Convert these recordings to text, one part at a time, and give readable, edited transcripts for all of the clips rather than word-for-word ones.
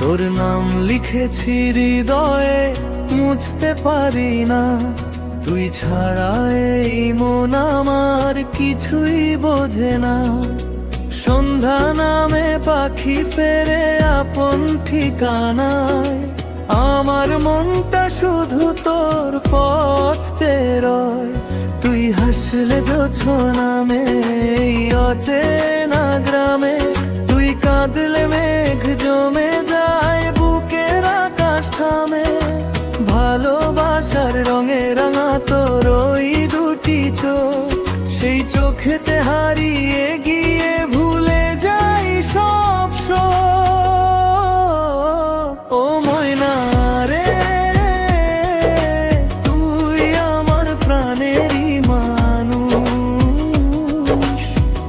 তোর নাম লিখেছি হৃদয়ে, মুছতে পারি না। তুই ছাড়া এই মন আমার কিছুই বোঝে না। সন্ধ্যা নামে পাখি ফেরে আপন ঠিকানায়, আমার মনটা শুধু তোর পথ চেয়ে রয়। তুই হাসলে জোছনা নামে এই অচেনা গ্রামে, তুই কাঁদলে মেঘ জমে যায়, বুকের আকাশ থামে। ভালোবাসার রঙে রাঙা তোর ওই দুটি চোখ, সেই চোখেতে হারিয়ে গিয়ে ভুলে যাই সব শোক। ও ময়না রে, তুই আমার প্রাণেরই মানুষ।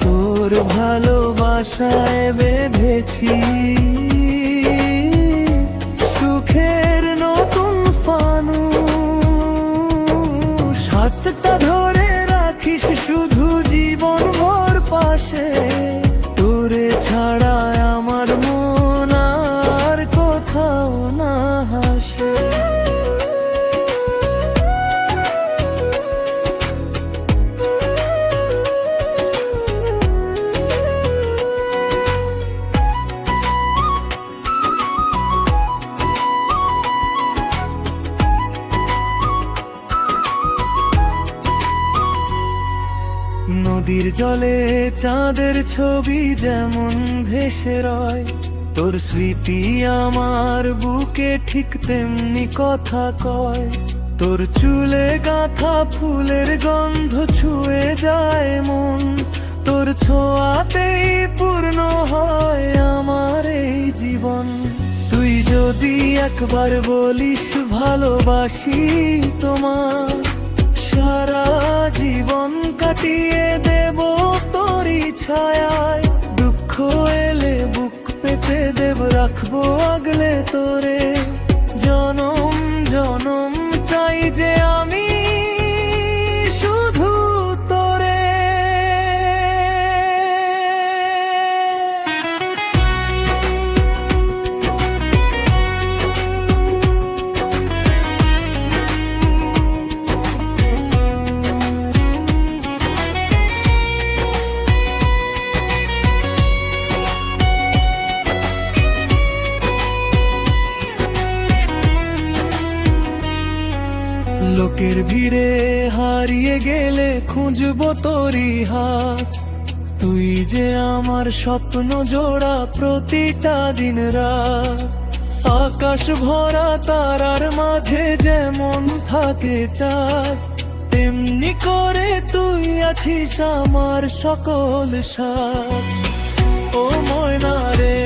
তোর ভালোবাসায় বেঁধেছি সুখের নতুন ফানুষ। হাতটা ধরে রাখিস শুধু জীবন ভর পাশে, তোরে ছাড়া আমার মন আর কোথাও না হাসে। নদীর জলে চাঁদের ছবি যেমন ভেসে রয়, তোর স্মৃতি আমার বুকে ঠিক তেমনি কথা কয়। তোর চুলে গাঁথা ফুলের গন্ধ ছুঁয়ে যায় মন, তোর ছোঁয়াতেই পূর্ণ হয় আমার এই জীবন। তুই যদি একবার বলিস ভালোবাসি তোমার, সারা জীবন কাটিয়ে দেব তোরই ছায়ায়। দুঃখ এলে বুক পেতে দেব, রাখবো আগলে তোরে। জনম জনম চাই যে আমি শুধু তোরে। লোকের ভিড়ে হারিয়ে গেলে খুঁজবো তোরই হাত। তুই যে আমার স্বপ্ন জোড়া প্রতিটা দিন রাত। আকাশ ভরা তারার মাঝে যেমন থাকে চাঁদ, তেমনি করে তুই আছিস আমার সকল সাথ। ও ময়না রে।